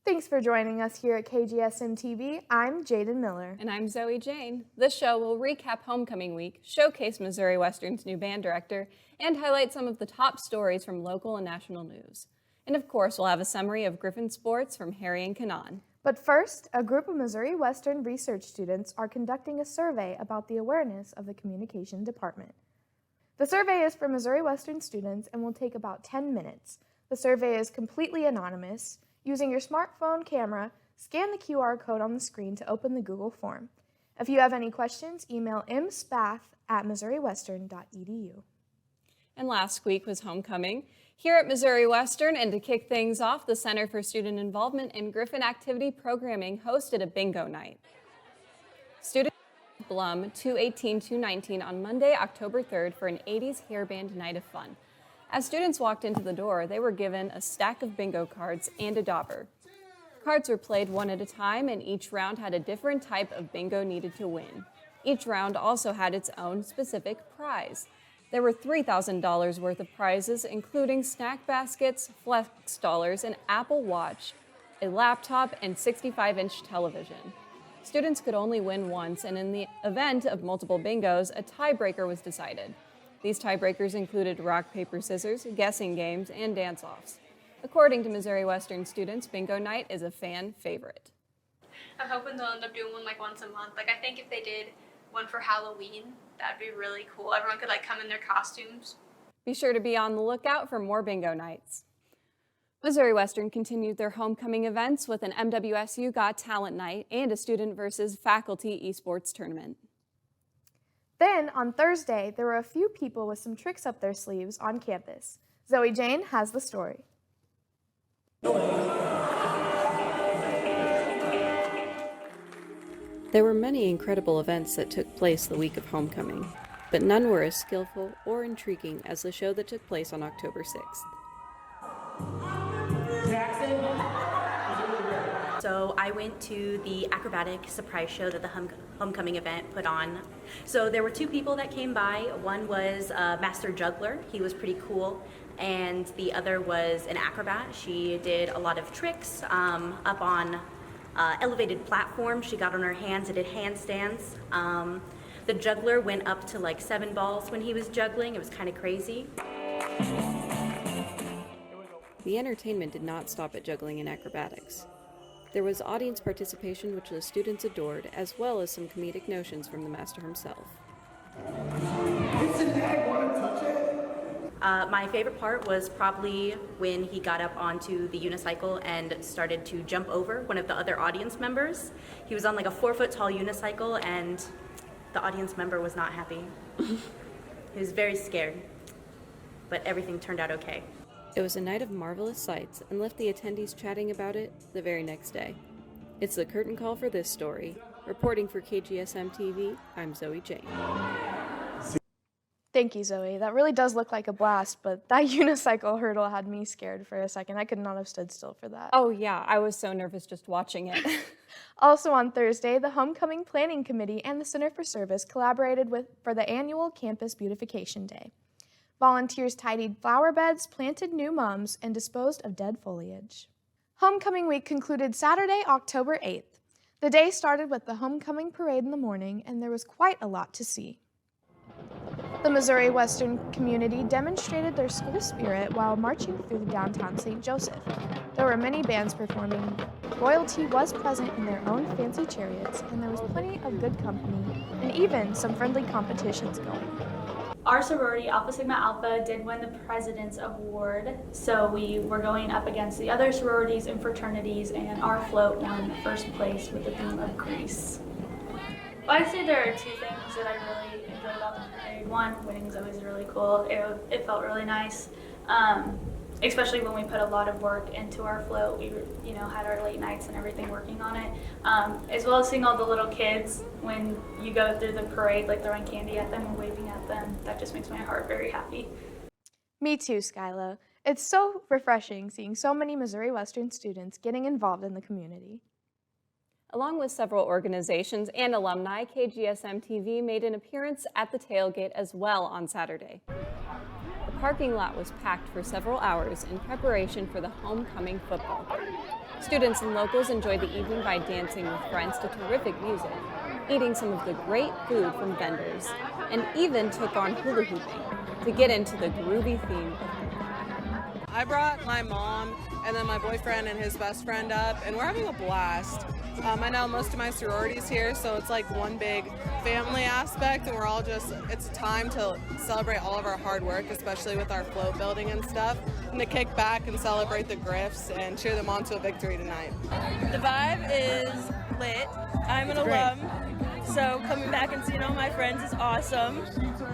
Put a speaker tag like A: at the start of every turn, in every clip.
A: Thanks for joining us here at KGSM-TV. I'm Jaden Miller.
B: And I'm Zoe Jane. This show will recap homecoming week, showcase Missouri Western's new band director, and highlight some of the top stories from local and national news. And of course, we'll have a summary of Griffin sports from Harry and Kanan.
A: But first, a group of Missouri Western research students are conducting a survey about the awareness of the communication department. The survey is for Missouri Western students and will take about 10 minutes. The survey is completely anonymous. Using your smartphone camera, scan the QR code on the screen to open the Google form. If you have any questions, email mspath@missouriwestern.edu.
B: And last week was homecoming. Here at Missouri Western, and to kick things off, the Center for Student Involvement in Griffin Activity Programming hosted a bingo night. Students Blum 218-219 on Monday, October 3rd for an 80s hairband night of fun. As students walked into the door, they were given a stack of bingo cards and a dauber. Cards were played one at a time, and each round had a different type of bingo needed to win. Each round also had its own specific prize. There were $3,000 worth of prizes, including snack baskets, flex dollars, an Apple Watch, a laptop, and 65-inch television. Students could only win once, and in the event of multiple bingos, a tiebreaker was decided. These tiebreakers included rock, paper, scissors, guessing games, and dance-offs. According to Missouri Western students, bingo night is a fan favorite.
C: I'm hoping they'll end up doing one like once a month. I think if they did one for Halloween, that'd be really cool. Everyone could come in their costumes.
B: Be sure to be on the lookout for more bingo nights. Missouri Western continued their homecoming events with an MWSU Got Talent Night and a student versus faculty esports tournament.
A: Then, on Thursday, there were a few people with some tricks up their sleeves on campus. Zoe Jane has the story.
B: There were many incredible events that took place the week of homecoming, but none were as skillful or intriguing as the show that took place on October 6th.
D: So I went to the acrobatic surprise show that the homecoming event put on. So there were two people that came by. One was a master juggler. He was pretty cool. And the other was an acrobat. She did a lot of tricks up on elevated platforms. She got on her hands and did handstands. The juggler went up to 7 balls when he was juggling. It was kind of crazy.
B: The entertainment did not stop at juggling and acrobatics. There was audience participation, which the students adored, as well as some comedic notions from the master himself.
D: My favorite part was probably when he got up onto the unicycle and started to jump over one of the other audience members. He was on a 4-foot-tall unicycle, and the audience member was not happy. He was very scared, but everything turned out okay.
B: It was a night of marvelous sights and left the attendees chatting about it the very next day. It's the curtain call for this story. Reporting for KGSM-TV, I'm Zoe Jane.
A: Thank you, Zoe. That really does look like a blast, but that unicycle hurdle had me scared for a second. I could not have stood still for that.
B: Oh yeah, I was so nervous just watching it.
A: Also on Thursday, the Homecoming Planning Committee and the Center for Service collaborated for the annual Campus Beautification Day. Volunteers tidied flower beds, planted new mums, and disposed of dead foliage. Homecoming week concluded Saturday, October 8th. The day started with the homecoming parade in the morning, and there was quite a lot to see. The Missouri Western community demonstrated their school spirit while marching through downtown St. Joseph. There were many bands performing. Royalty was present in their own fancy chariots, and there was plenty of good company, and even some friendly competitions going.
E: Our sorority, Alpha Sigma Alpha, did win the President's Award, so we were going up against the other sororities and fraternities, and our float won first place with the theme of Greece. Well, I'd say there are two things that I really enjoyed about the parade. One, winning is always really cool. It felt really nice, especially when we put a lot of work into our float. We had our late nights and everything working on it, as well as seeing all the little kids when you go through the parade, throwing candy at them and waving at them. That just makes my heart very happy.
A: Me too, Skyla. It's so refreshing seeing so many Missouri Western students getting involved in the community.
B: Along with several organizations and alumni, KGSM-TV made an appearance at the Tailgate as well on Saturday. The parking lot was packed for several hours in preparation for the homecoming football game. Students and locals enjoyed the evening by dancing with friends to terrific music, eating some of the great food from vendors, and even took on hula hooping to get into the groovy theme of homecoming.
F: I brought my mom and then my boyfriend and his best friend up, and we're having a blast. I know most of my sororities here, so it's like one big family aspect, and we're all just, it's a time to celebrate all of our hard work, especially with our float building and stuff, and to kick back and celebrate the Griffs and cheer them on to a victory tonight.
G: The vibe is lit. I'm an alum, so coming back and seeing all my friends is awesome.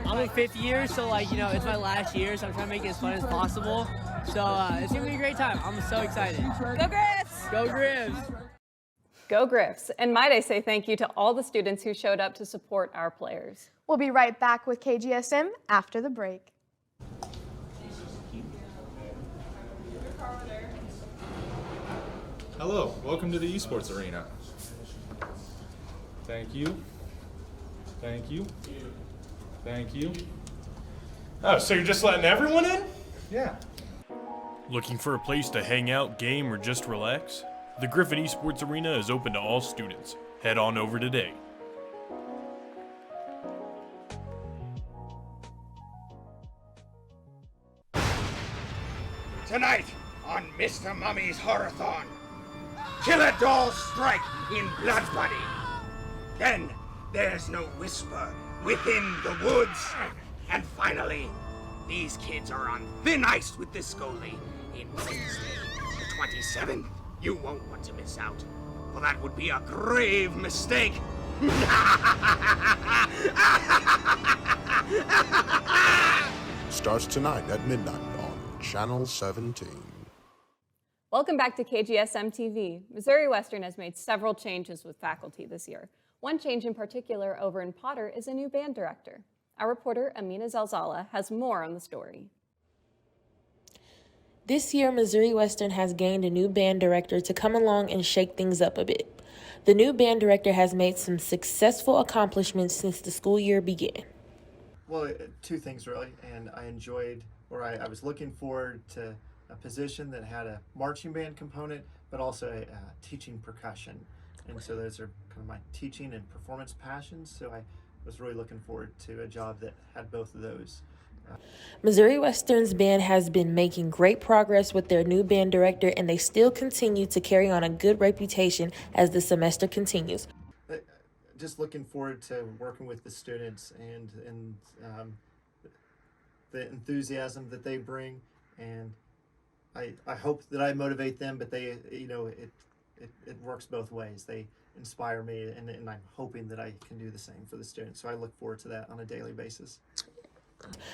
H: I'm in 5th year, so it's my last year, so I'm trying to make it as fun as possible. So it's gonna be a great time. I'm so excited.
G: Go Griffs!
H: Go Griffs!
B: Go Griffs! And might I say thank you to all the students who showed up to support our players.
A: We'll be right back with KGSM after the break.
I: Hello, welcome to the esports arena. Thank you. Thank you. Thank you. Oh, so you're just letting everyone in? Yeah.
J: Looking for a place to hang out, game, or just relax? The Griffin Esports Arena is open to all students. Head on over today.
K: Tonight on Mr. Mummy's Horathon, killer dolls strike in Blood Buddy. Then there's no whisper within the woods. And finally, these kids are on thin ice with this Scully in Wednesday, the 27th. You won't want to miss out, for that would be a grave mistake.
L: Starts tonight at midnight on Channel 17.
B: Welcome back to KGSM-TV. Missouri Western has made several changes with faculty this year. One change in particular over in Potter is a new band director. Our reporter, Amina Zalzala, has more on the story.
M: This year, Missouri Western has gained a new band director to come along and shake things up a bit. The new band director has made some successful accomplishments since the school year began.
N: Well, two things really, and I enjoyed, or I was looking forward to a position that had a marching band component, but also teaching percussion. And so those are kind of my teaching and performance passions, so I was really looking forward to a job that had both of those.
M: Missouri Western's band has been making great progress with their new band director, and they still continue to carry on a good reputation as the semester continues.
N: Just looking forward to working with the students and the enthusiasm that they bring, and I hope that I motivate them, but they, it works both ways. They inspire me, and I'm hoping that I can do the same for the students. So I look forward to that on a daily basis.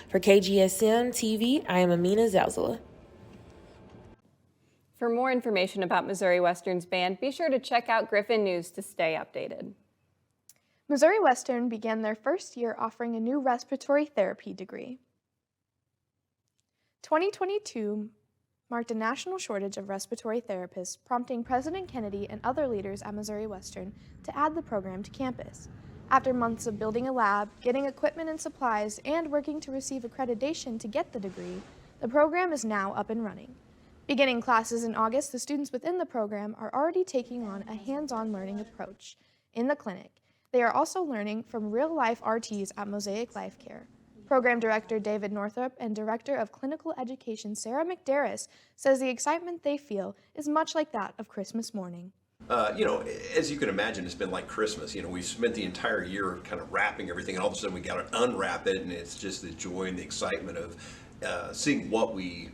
M: For KGSM-TV, I am Amina Zalzala.
B: For more information about Missouri Western's band, be sure to check out Griffin News to stay updated.
A: Missouri Western began their first year offering a new respiratory therapy degree. 2022 marked a national shortage of respiratory therapists, prompting President Kennedy and other leaders at Missouri Western to add the program to campus. After months of building a lab, getting equipment and supplies, and working to receive accreditation to get the degree, the program is now up and running. Beginning classes in August, the students within the program are already taking on a hands-on learning approach in the clinic. They are also learning from real-life RTs at Mosaic Life Care. Program Director David Northrop and Director of Clinical Education Sarah McDarris says the excitement they feel is much like that of Christmas morning.
O: As you can imagine, it's been like Christmas. We've spent the entire year kind of wrapping everything, and all of a sudden we got to unwrap it, and it's just the joy and the excitement of seeing what we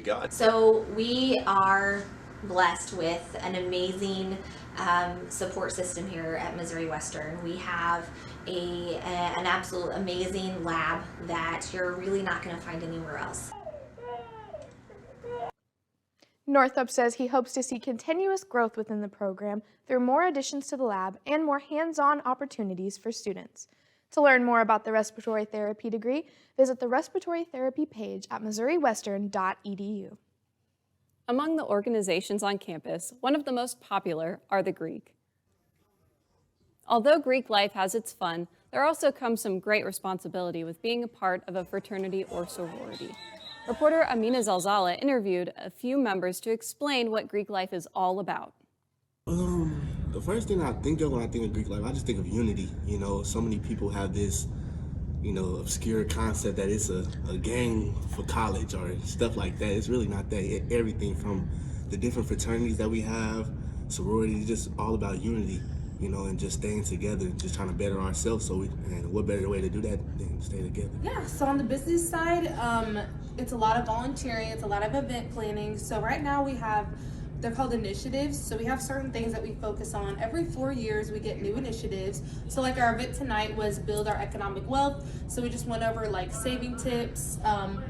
O: got.
D: So we are blessed with an amazing support system here at Missouri Western. We have an absolute amazing lab that you're really not going to find anywhere else.
A: Northup says he hopes to see continuous growth within the program through more additions to the lab and more hands-on opportunities for students. To learn more about the respiratory therapy degree, visit the respiratory therapy page at missouriwestern.edu.
B: Among the organizations on campus, one of the most popular are the Greek. Although Greek life has its fun, there also comes some great responsibility with being a part of a fraternity or sorority. Reporter Amina Zalzala interviewed a few members to explain what Greek life is all about.
P: The first thing I think of when I think of Greek life, I just think of unity. You know, so many people have this, obscure concept that it's a gang for college or stuff like that. It's really not that. Everything from the different fraternities that we have, sororities, just all about unity, and just staying together, just trying to better ourselves. And what better way to do that than stay together?
Q: Yeah, so on the business side, it's a lot of volunteering, it's a lot of event planning. So right now we have, they're called initiatives. So we have certain things that we focus on. Every 4 years we get new initiatives. So like our event tonight was build our economic wealth. So we just went over like saving tips,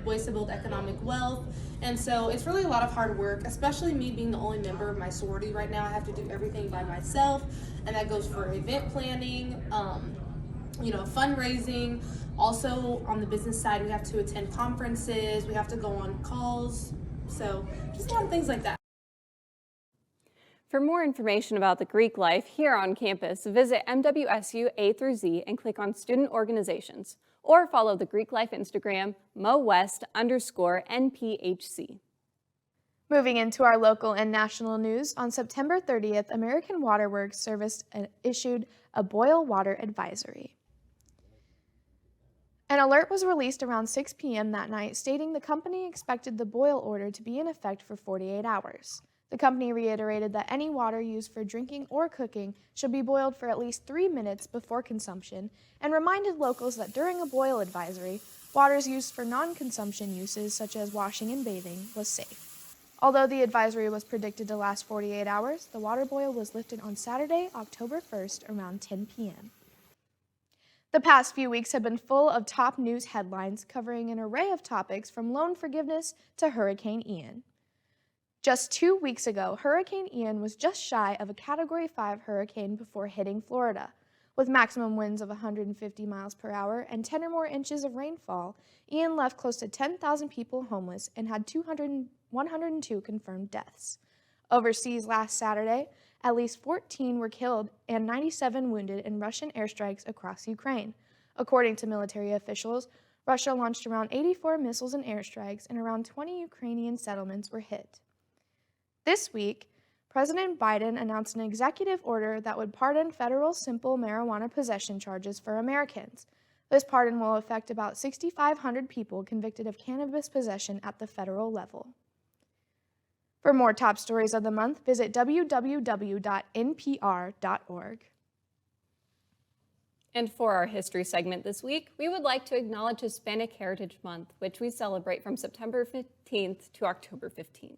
Q: ways to build economic wealth. And so it's really a lot of hard work, especially me being the only member of my sorority right now. I have to do everything by myself. And that goes for event planning, fundraising. Also on the business side, we have to attend conferences. We have to go on calls. So just a lot of things like that.
B: For more information about the Greek life here on campus, visit MWSU A through Z and click on Student Organizations, or follow the Greek Life Instagram, MoWest_NPHC.
A: Moving into our local and national news, on September 30th, American Water Works Service issued a boil water advisory. An alert was released around 6 p.m. that night stating the company expected the boil order to be in effect for 48 hours. The company reiterated that any water used for drinking or cooking should be boiled for at least 3 minutes before consumption and reminded locals that during a boil advisory, waters used for non-consumption uses such as washing and bathing was safe. Although the advisory was predicted to last 48 hours, the water boil was lifted on Saturday, October 1st around 10 p.m. The past few weeks have been full of top news headlines covering an array of topics from loan forgiveness to Hurricane Ian. Just 2 weeks ago, Hurricane Ian was just shy of a Category 5 hurricane before hitting Florida. With maximum winds of 150 miles per hour and 10 or more inches of rainfall, Ian left close to 10,000 people homeless and had 102 confirmed deaths. Overseas last Saturday, at least 14 were killed and 97 wounded in Russian airstrikes across Ukraine. According to military officials, Russia launched around 84 missiles and airstrikes, and around 20 Ukrainian settlements were hit. This week, President Biden announced an executive order that would pardon federal simple marijuana possession charges for Americans. This pardon will affect about 6,500 people convicted of cannabis possession at the federal level. For more top stories of the month, visit www.npr.org.
B: And for our history segment this week, we would like to acknowledge Hispanic Heritage Month, which we celebrate from September 15th to October 15th.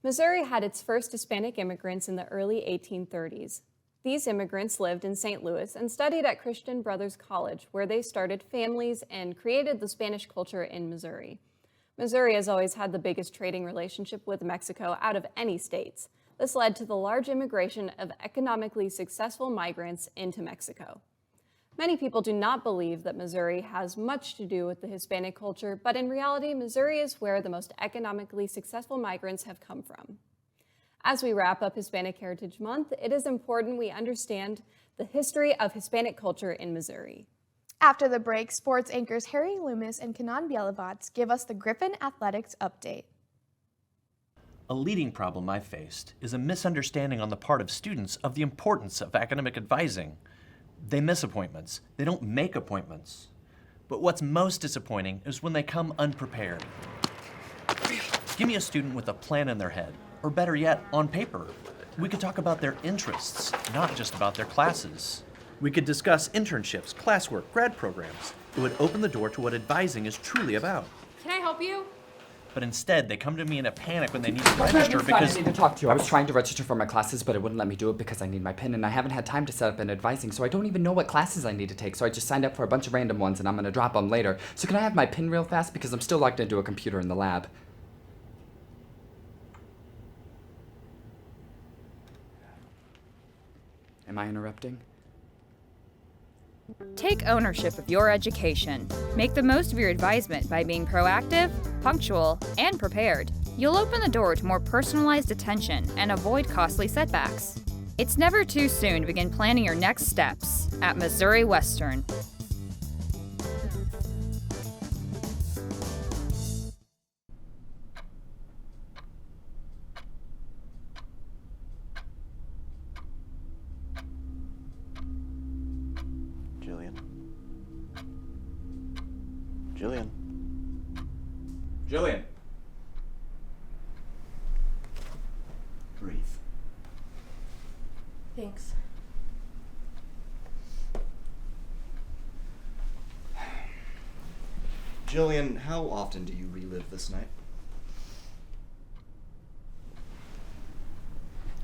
B: Missouri had its first Hispanic immigrants in the early 1830s. These immigrants lived in St. Louis and studied at Christian Brothers College, where they started families and created the Spanish culture in Missouri. Missouri has always had the biggest trading relationship with Mexico out of any states. This led to the large immigration of economically successful migrants into Mexico. Many people do not believe that Missouri has much to do with the Hispanic culture, but in reality, Missouri is where the most economically successful migrants have come from. As we wrap up Hispanic Heritage Month, it is important we understand the history of Hispanic culture in Missouri.
A: After the break, sports anchors Harry Loomis and Kanan Bielavats give us the Griffin Athletics update.
R: A leading problem I've faced is a misunderstanding on the part of students of the importance of academic advising. They miss appointments. They don't make appointments. But what's most disappointing is when they come unprepared. Give me a student with a plan in their head, or better yet, on paper. We could talk about their interests, not just about their classes. We could discuss internships, classwork, grad programs. It would open the door to what advising is truly about.
S: Can I help you?
R: But instead, they come to me in a panic when they need to register because...
T: I need to talk to you. I was trying to register for my classes, but it wouldn't let me do it because I need my PIN, and I haven't had time to set up an advising, so I don't even know what classes I need to take, so I just signed up for a bunch of random ones, and I'm going to drop them later. So can I have my PIN real fast? Because I'm still logged into a computer in the lab. Am I interrupting?
S: Take ownership of your education. Make the most of your advisement by being proactive, punctual, and prepared. You'll open the door to more personalized attention and avoid costly setbacks. It's never too soon to begin planning your next steps at Missouri Western.
U: Jillian.
V: Jillian. Breathe.
Q: Thanks.
U: Jillian, how often do you relive this night?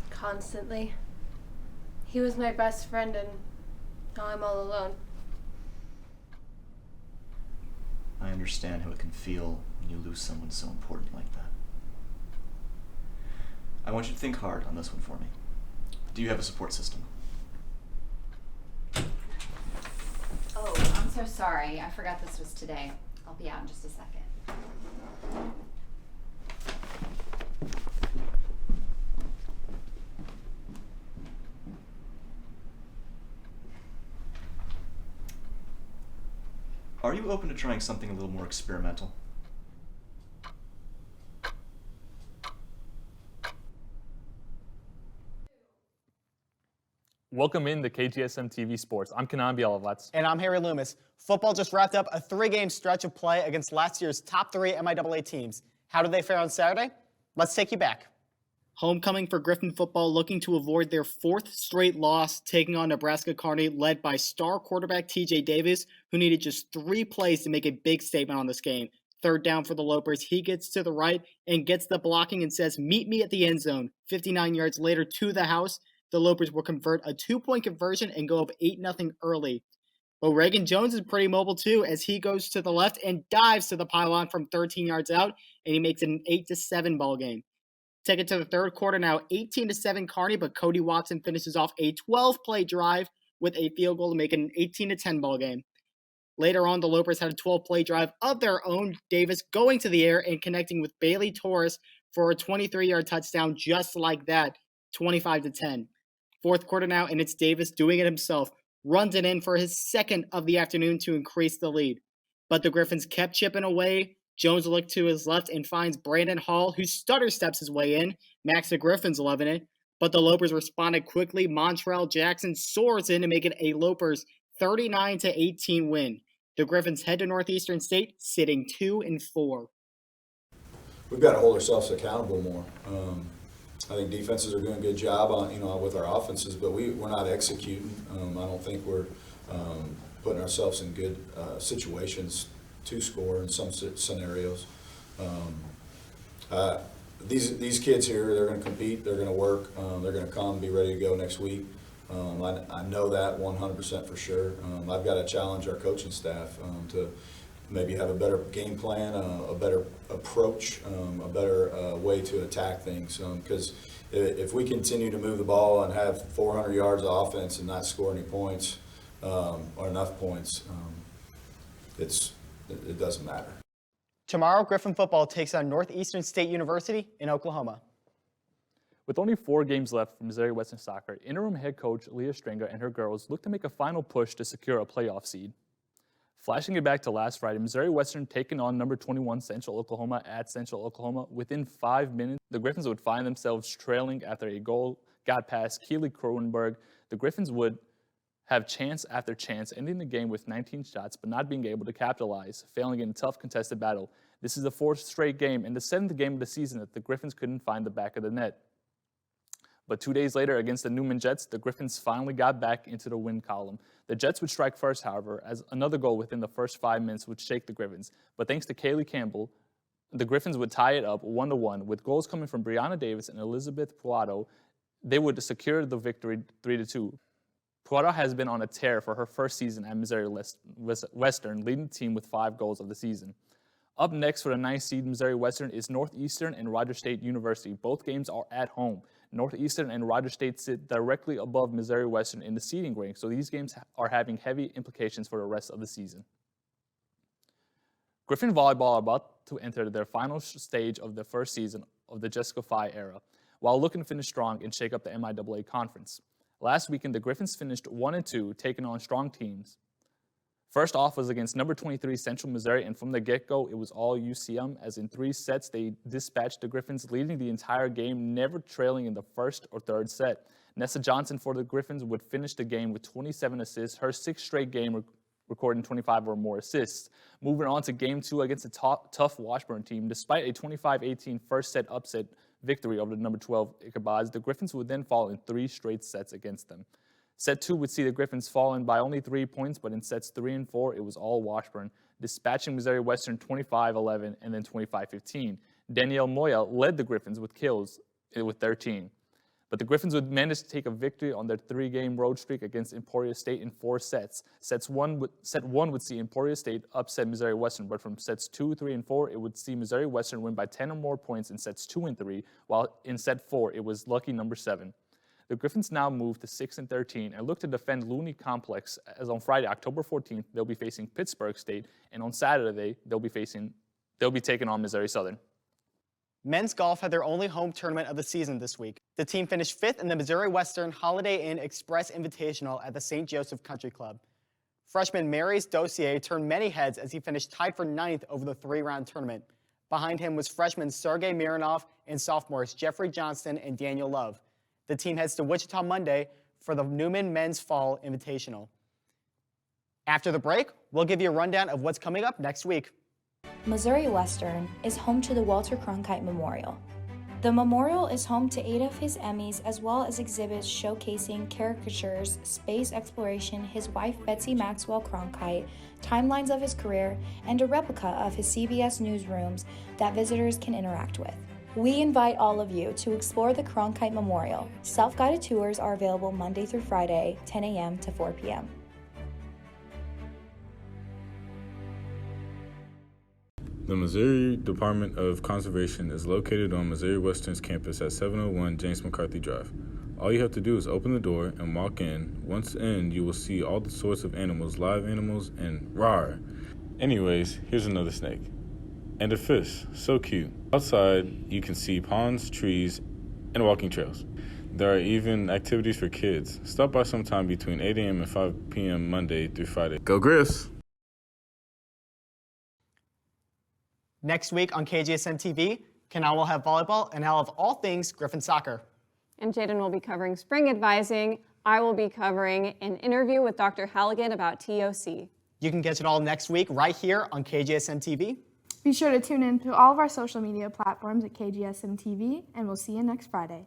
Q: Constantly. He was my best friend and now I'm all alone.
U: I understand how it can feel when you lose someone so important like that. I want you to think hard on this one for me. Do you have a support system?
W: Oh, I'm so sorry. I forgot this was today. I'll be out in just a second.
U: Are you open to trying something a little more experimental?
X: Welcome in to KGSM-TV Sports. I'm Kanan Bialovats.
Y: And I'm Harry Loomis. Football just wrapped up a 3-game stretch of play against last year's top 3 MIAA teams. How did they fare on Saturday? Let's take you back. Homecoming for Griffin football looking to avoid their 4th straight loss, taking on Nebraska Kearney, led by star quarterback TJ Davis, who needed just 3 plays to make a big statement on this game. 3rd down for the Lopers. He gets to the right and gets the blocking and says, "Meet me at the end zone." 59 yards later to the house. The Lopers will convert a 2-point conversion and go up 8-0 early. But Reagan Jones is pretty mobile too, as he goes to the left and dives to the pylon from 13 yards out, and he makes it an 8-7 ball game. Take it to the 3rd quarter now, 18-7 Kearney, but Cody Watson finishes off a 12-play drive with a field goal to make it an 18-10 ball game. Later on, the Lopers had a 12-play drive of their own, Davis going to the air and connecting with Bailey Torres for a 23-yard touchdown just like that, 25-10. 4th quarter now, and it's Davis doing it himself. Runs it in for his 2nd of the afternoon to increase the lead. But the Griffins kept chipping away. Jones looked to his left and finds Brandon Hall, who stutter steps his way in. Max the Griffins loving it. But the Lopers responded quickly. Montrell Jackson soars in to make it a Lopers 39-18 win. The Griffins head to Northeastern State, sitting 2-4.
Z: We've got to hold ourselves accountable more. I think defenses are doing a good job on, with our offenses, but we're not executing. I don't think we're putting ourselves in good situations to score in some scenarios. These kids here, they're going to compete, they're going to work, they're going to come, be ready to go next week. I know that 100% for sure. I've got to challenge our coaching staff to maybe have a better game plan, a better approach, a better way to attack things. Because if we continue to move the ball and have 400 yards of offense and not score any points or enough points, it doesn't matter.
Y: Tomorrow, Griffin football takes on Northeastern State University in Oklahoma.
X: With only 4 games left for Missouri Western soccer, interim head coach Leah Stringer and her girls look to make a final push to secure a playoff seed. Flashing it back to last Friday, Missouri Western taking on number 21 Central Oklahoma at Central Oklahoma. Within 5 minutes, the Griffins would find themselves trailing after a goal got past Keely Kronenberg. The Griffins would have chance after chance, ending the game with 19 shots, but not being able to capitalize, failing in a tough contested battle. This is the 4th straight game and the 7th game of the season that the Griffins couldn't find the back of the net. But 2 days later against the Newman Jets, the Griffins finally got back into the win column. The Jets would strike first, however, as another goal within the first 5 minutes would shake the Griffins. But thanks to Kaylee Campbell, the Griffins would tie it up 1-1 with goals coming from Brianna Davis and Elizabeth Puato. They would secure the victory 3-2. Puato has been on a tear for her first season at Missouri Western, leading the team with 5 goals of the season. Up next for the 9th seed Missouri Western is Northeastern and Rogers State University. Both games are at home. Northeastern and Rogers State sit directly above Missouri Western in the seeding rank, so these games are having heavy implications for the rest of the season. Griffin Volleyball are about to enter their final stage of the first season of the Jessica Phi era, while looking to finish strong and shake up the MIAA conference. Last weekend, the Griffins finished 1-2, taking on strong teams. First off was against number 23 Central Missouri, and from the get-go, it was all UCM, as in 3 sets they dispatched the Griffins, leading the entire game, never trailing in the first or third set. Nessa Johnson for the Griffins would finish the game with 27 assists, her 6th straight game recording 25 or more assists. Moving on to Game 2 against the tough Washburn team, despite a 25-18 first set upset victory over the number 12 Ichabod, the Griffins would then fall in 3 straight sets against them. Set 2 would see the Griffins falling by only 3 points, but in sets 3 and 4, it was all Washburn, dispatching Missouri Western 25-11 and then 25-15. Danielle Moya led the Griffins with kills with 13. But the Griffins would manage to take a victory on their 3-game road streak against Emporia State in 4 sets. Set 1 would see Emporia State upset Missouri Western, but from sets 2, 3, and 4, it would see Missouri Western win by 10 or more points in sets 2 and 3, while in set 4, it was lucky number 7. The Griffins now move to 6-13 and look to defend Looney Complex, as on Friday, October 14th, they'll be facing Pittsburgh State, and on Saturday, they'll be taking on Missouri Southern.
Y: Men's golf had their only home tournament of the season this week. The team finished 5th in the Missouri Western Holiday Inn Express Invitational at the St. Joseph Country Club. Freshman Marius Dossier turned many heads as he finished tied for 9th over the 3-round tournament. Behind him was freshman Sergei Mironov and sophomores Jeffrey Johnston and Daniel Love. The team heads to Wichita Monday for the Newman Men's Fall Invitational. After the break, we'll give you a rundown of what's coming up next week.
C: Missouri Western is home to the Walter Cronkite Memorial. The memorial is home to 8 of his Emmys, as well as exhibits showcasing caricatures, space exploration, his wife Betsy Maxwell Cronkite, timelines of his career, and a replica of his CBS newsrooms that visitors can interact with. We invite all of you to explore the Cronkite Memorial. Self-guided tours are available Monday through Friday, 10 a.m. to 4 p.m.
E: The Missouri Department of Conservation is located on Missouri Western's campus at 701 James McCarthy Drive. All you have to do is open the door and walk in. Once in, you will see all the sorts of animals, live animals, and rawr. Anyways, here's another snake. And a fish, so cute. Outside, you can see ponds, trees, and walking trails. There are even activities for kids. Stop by sometime between 8 a.m. and 5 p.m. Monday through Friday. Go Griffs!
Y: Next week on KGSM-TV, Kanal will have volleyball and I'll have all things Griffin soccer.
B: And Jaden will be covering spring advising. I will be covering an interview with Dr. Halligan about TOC.
Y: You can catch it all next week right here on KGSM-TV.
A: Be sure to tune in to all of our social media platforms at KGSM-TV, and we'll see you next Friday.